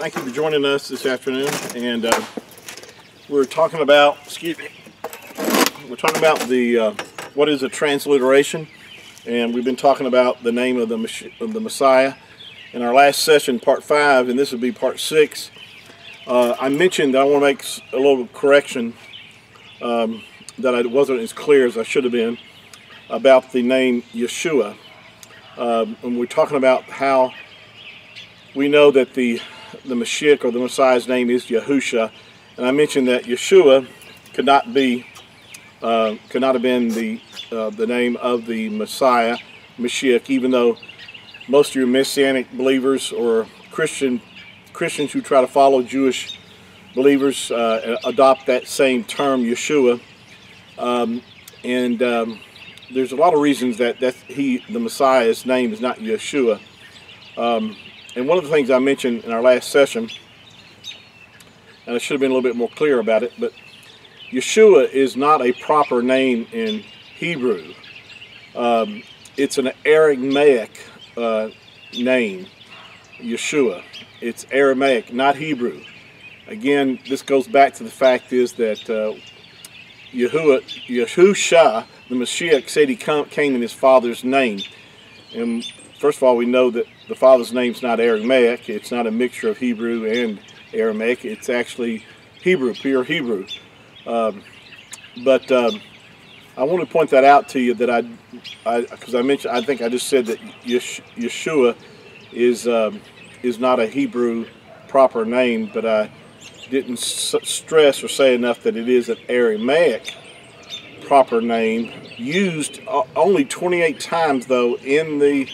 Thank you for joining us this afternoon, and we're talking about, we're talking about the what is a transliteration, and we've been talking about the name of the Messiah. In our last session, part 5, and this would be part 6, I mentioned that I want to make a little correction that I wasn't as clear as I should have been about the name Yeshua. And we're talking about how we know that the Mashiach, or the Messiah's name, is YAHU Sha, and I mentioned that Yeshua could not have been the name of the Messiah, Mashiach, even though most of your Messianic believers or Christians who try to follow Jewish believers adopt that same term, Yeshua, and there's a lot of reasons that the Messiah's name is not Yeshua. And one of the things I mentioned in our last session, and I should have been a little bit more clear about it, but Yeshua is not a proper name in Hebrew. It's an Aramaic name, Yeshua. It's Aramaic, not Hebrew. Again, this goes back to the fact is that YAHU Sha, the Mashiach, said he came in his Father's name. And first of all, we know that the Father's name's not Aramaic. It's not a mixture of Hebrew and Aramaic. It's actually Hebrew, pure Hebrew. But I want to point that out to you, that because I mentioned, I think I just said that Yeshua is not a Hebrew proper name, but I didn't stress or say enough that it is an Aramaic proper name, used only 28 times though in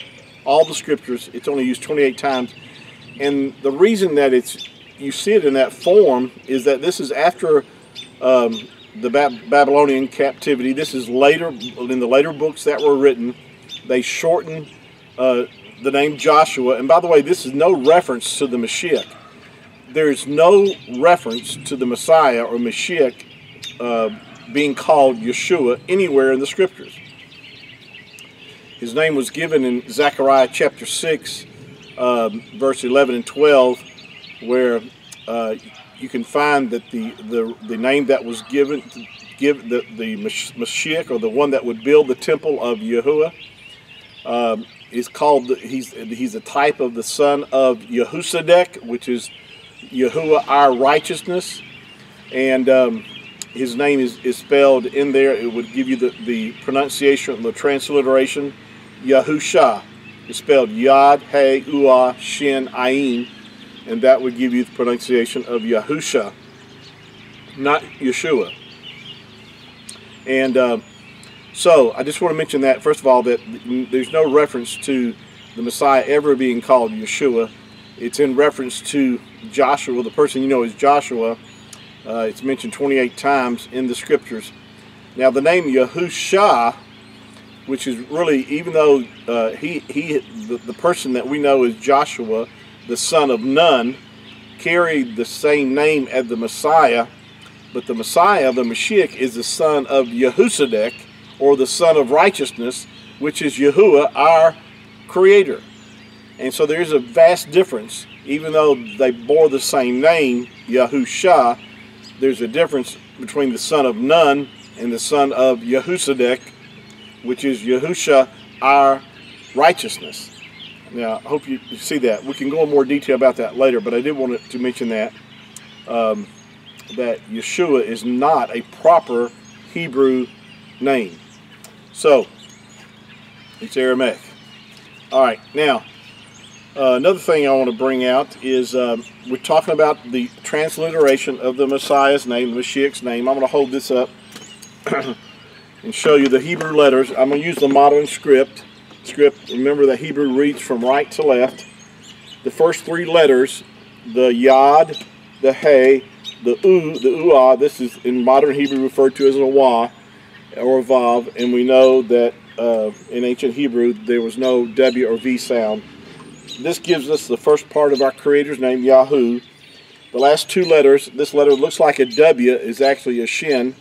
all the scriptures. It's only used 28 times, and the reason that you see it in that form is that this is after the Babylonian captivity. This is later, in the later books that were written. They shortened the name Joshua, and by the way, this is no reference to the Mashiach. There's no reference to the Messiah or Mashiach being called Yeshua anywhere in the scriptures. His name was given in Zechariah chapter 6, verse 11 and 12, where you can find that the name that was given, the Mashiach, or the one that would build the temple of Yahuwah, is called, he's a type of the son of Yehosadek, which is Yahuwah, our righteousness, and his name is spelled in there. It would give you the pronunciation, the transliteration. YAHU Sha is spelled Yad, He, Ua, Shin, Ayin, and that would give you the pronunciation of YAHU Sha, not Yeshua. And so I just want to mention that, first of all, that there's no reference to the Messiah ever being called Yeshua. It's in reference to Joshua, the person you know as Joshua. It's mentioned 28 times in the scriptures. Now the name YAHU Sha, which is really, even though the person that we know as Joshua, the son of Nun, carried the same name as the Messiah, but the Messiah, the Mashiach, is the son of Yehosadek, or the son of righteousness, which is Yahuwah, our creator. And so there's a vast difference. Even though they bore the same name, YAHU Sha, there's a difference between the son of Nun and the son of Yehosadek, which is Yahusha, our righteousness. Now, I hope you see that. We can go in more detail about that later, but I did want to mention that, that Yeshua is not a proper Hebrew name. So, it's Aramaic. All right, now, another thing I want to bring out is we're talking about the transliteration of the Messiah's name, the Mashiach's name. I'm going to hold this up and show you the Hebrew letters. I'm going to use the modern script. Remember that Hebrew reads from right to left. The first 3 letters, the Yad, the He, the Ua, this is in modern Hebrew referred to as a Wa or a Vav, and we know that in ancient Hebrew there was no W or V sound. This gives us the first part of our Creator's name, Yahu. The last 2 letters, this letter looks like a W, is actually a Shin,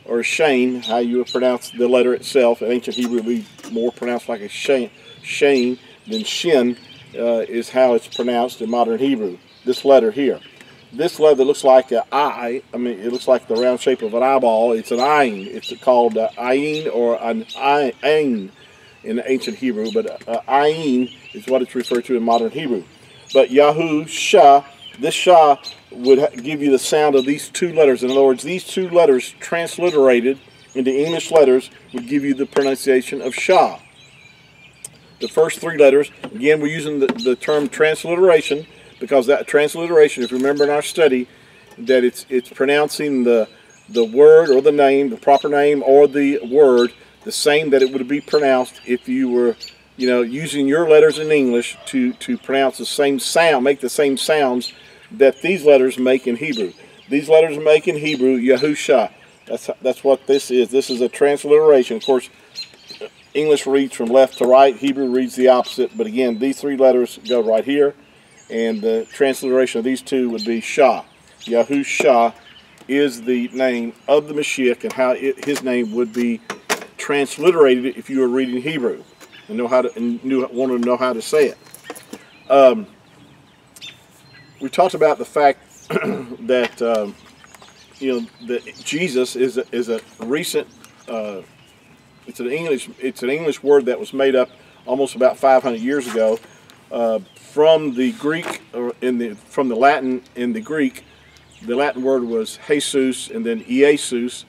or Shane, how you would pronounce the letter itself. In ancient Hebrew, it would be more pronounced like a Shane than Shin is how it's pronounced in modern Hebrew. this letter here. This letter looks like an eye. I mean, it looks like the round shape of an eyeball. It's an ayin. It's called ayin or an ayin in ancient Hebrew, but ayin is what it's referred to in modern Hebrew. But YAHU Sha, this Sha would give you the sound of these two letters. In other words, these two letters transliterated into English letters would give you the pronunciation of Sha. The first three letters, again, we're using the term transliteration, because that transliteration, if you remember in our study, that it's pronouncing the word or the name, the proper name or the word, the same that it would be pronounced if you were, using your letters in English to pronounce the same sound, make the same sounds that these letters make in Hebrew. These letters make in Hebrew YAHU Sha. That's what this is. This is a transliteration. Of course, English reads from left to right. Hebrew reads the opposite. But again, these three letters go right here. And the transliteration of these two would be Sha. YAHU Sha is the name of the Mashiach, and how his name would be transliterated if you were reading Hebrew and wanted to know how to say it. We talked about the fact that that Jesus is a recent. It's an English word that was made up almost about 500 years ago. From the Greek, or from the Latin in the Greek, the Latin word was Jesus and then Iesus,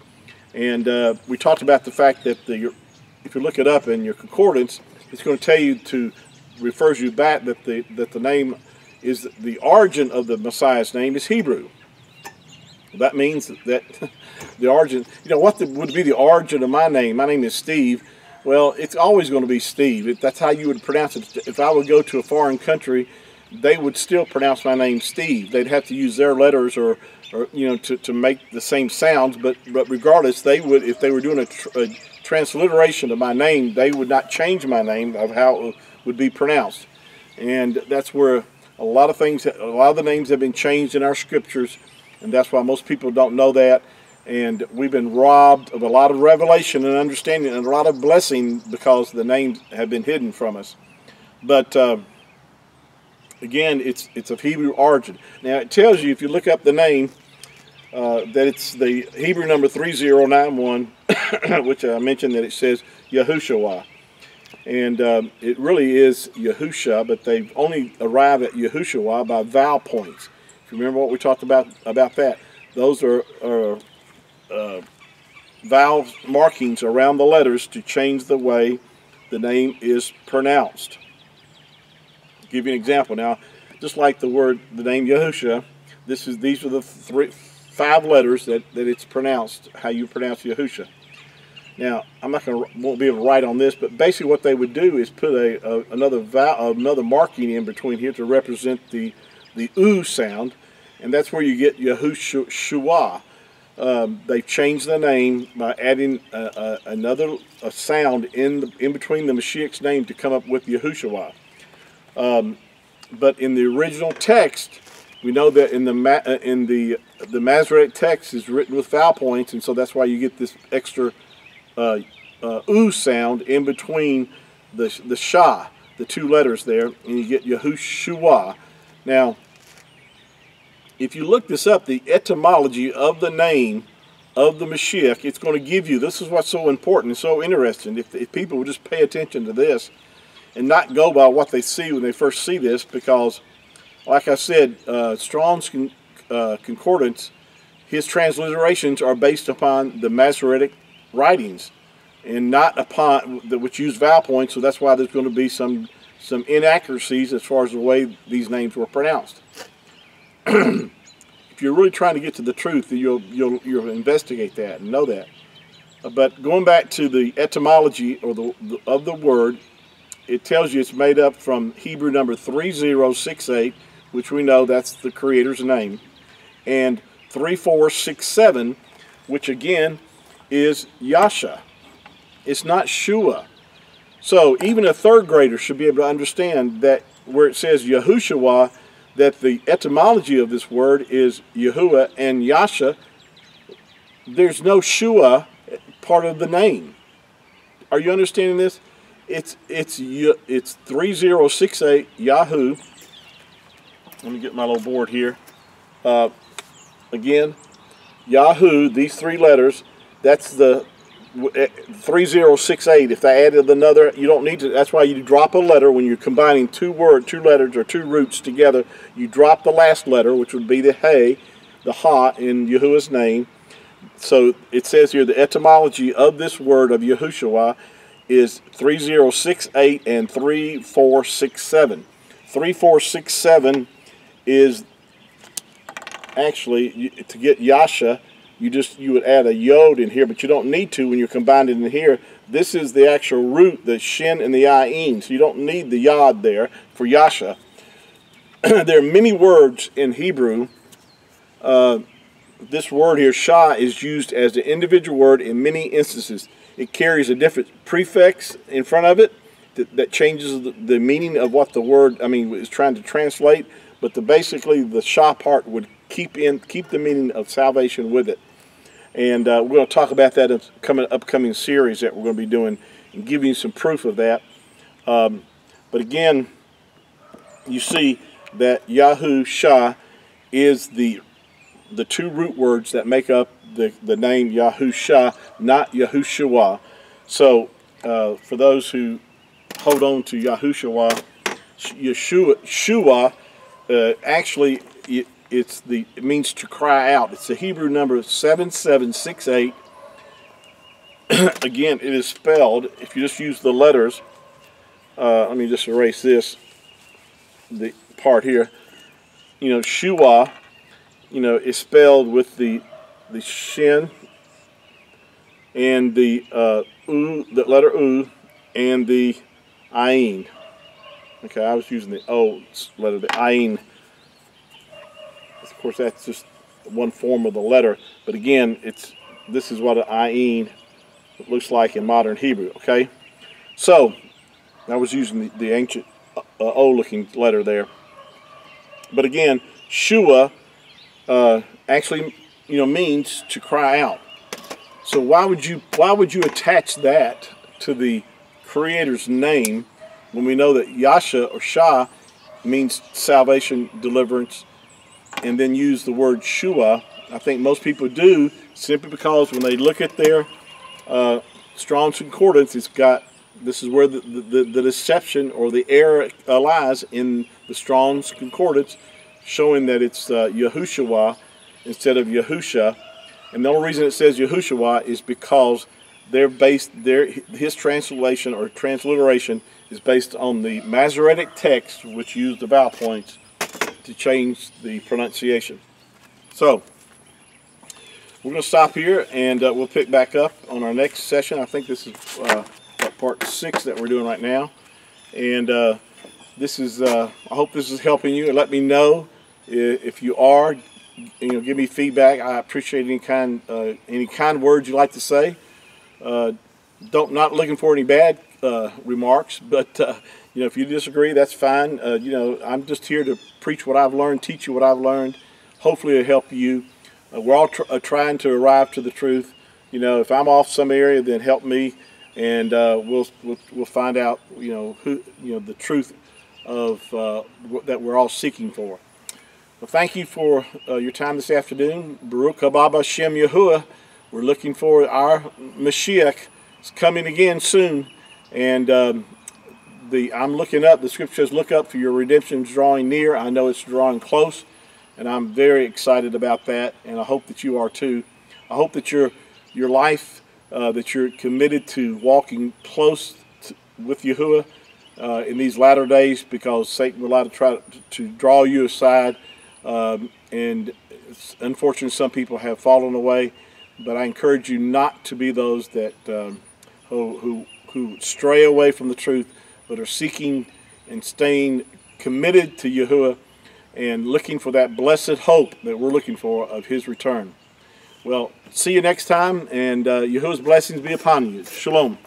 and we talked about the fact that if you look it up in your concordance, it's going to tell you refers you back that the name is the origin of the Messiah's name is Hebrew. That means that the origin, what would be the origin of my name? My name is Steve. Well, it's always going to be Steve. That's how you would pronounce it. If I would go to a foreign country, they would still pronounce my name Steve. They'd have to use their letters or to make the same sounds. But regardless, they would, if they were doing a transliteration of my name, they would not change my name of how it would be pronounced. And that's where a lot of the names have been changed in our scriptures, and that's why most people don't know that. And we've been robbed of a lot of revelation and understanding and a lot of blessing because the names have been hidden from us. But again, it's of Hebrew origin. Now it tells you, if you look up the name, that it's the Hebrew number 3091, which I mentioned that it says YAHU Sha. And it really is YAHU Sha, but they've only arrived at YAHU Sha by vowel points. If you remember what we talked about that, those are vowel markings around the letters to change the way the name is pronounced. I'll give you an example. Now, just like the name Yahusha, these are the 5 letters that it's pronounced, how you pronounce Yahusha. Now, won't be able to write on this, but basically what they would do is put another marking in between here to represent the U sound, and that's where you get YAHU Sha. They've changed the name by adding another sound in between the Mashiach's name to come up with Yahushua. But in the original text, we know that in the Masoretic text is written with vowel points, and so that's why you get this extra U sound in between the Sha, the 2 letters there, and you get Yahushua. Now, if you look this up, the etymology of the name of the Mashiach, it's going to give you, this is what's so important and so interesting, if people would just pay attention to this and not go by what they see when they first see this, because, like I said, Strong's Concordance, his transliterations are based upon the Masoretic writings and not upon, which use vowel points, so that's why there's going to be some inaccuracies as far as the way these names were pronounced. If you're really trying to get to the truth, you'll investigate that and know that. But going back to the etymology of the word, it tells you it's made up from Hebrew number 3068, which we know that's the Creator's name, and 3467, which again is Yasha. It's not Shua. So even a 3rd grader should be able to understand that where it says Yahushua, that the etymology of this word is Yahuwah and Yasha. There's no Shua part of the name. Are you understanding this? It's 3068 YAHU, let me get my little board here. Again, YAHU, these three letters, that's the 3068. If they added another, you don't need to. That's why you drop a letter when you're combining two letters or two roots together. You drop the last letter, which would be the hey, the ha in Yahuwah's name. So it says here the etymology of this word of YAHU Sha is 3068 and 3467. 3467 is actually, to get Yasha, you would add a yod in here, but you don't need to when you're combining it in here. This is the actual root, the shin and the ayin, so you don't need the yod there for Yasha. There are many words in Hebrew. This word here, Sha, is used as an individual word in many instances. It carries a different prefix in front of it that changes the meaning of what the word, is trying to translate, but basically the Sha part would keep the meaning of salvation with it. And we're going to talk about that in upcoming series that we're going to be doing and giving you some proof of that. But again, you see that YAHU Sha is the two root words that make up the name YAHU Sha, not YAHU Sha. So for those who hold on to YAHU Sha, Yeshua, actually it means to cry out. It's the Hebrew number 7768. Again, it is spelled, if you just use the letters, let me just erase this, the part here, Shua, is spelled with the shin and the the letter u, and the ayin. Okay, I was using the o letter, the ayin. Of course, that's just one form of the letter, but again, this is what an ayin looks like in modern Hebrew. Okay, so I was using the ancient o-looking letter there, but again, Shua actually means to cry out. So why would you attach that to the Creator's name when we know that Yasha or Sha means salvation, deliverance, and then use the word Shua? I think most people do, simply because when they look at their Strong's Concordance, this is where the deception or the error lies in the Strong's Concordance, showing that it's Yahushua instead of Yahusha. And the only reason it says Yahushua is because his translation or transliteration is based on the Masoretic text, which used the vowel points to change the pronunciation. So we're going to stop here, and we'll pick back up on our next session. I think this is part 6 that we're doing right now, and this is I hope this is helping you. And let me know if you are. Give me feedback. I appreciate any kind words you like to say. Not looking for any bad remarks, but if you disagree, that's fine. I'm just here to preach what I've learned, teach you what I've learned. Hopefully it'll help you. We're all trying to arrive to the truth. If I'm off some area, then help me, and we'll find out the truth of that we're all seeking for. Well, thank you for your time this afternoon. Baruch haba Hashem Yahuwah. We're looking for our Mashiach. It's coming again soon, and I'm looking up. The scripture says, "Look up, for your redemption's drawing near." I know it's drawing close, and I'm very excited about that. And I hope that you are too. I hope that your life, that you're committed to walking close with Yahuwah in these latter days, because Satan will try to draw you aside. And unfortunately, some people have fallen away, but I encourage you not to be those that who stray away from the truth, but are seeking and staying committed to Yahuwah and looking for that blessed hope that we're looking for of His return. Well, see you next time, and Yahuwah's blessings be upon you. Shalom.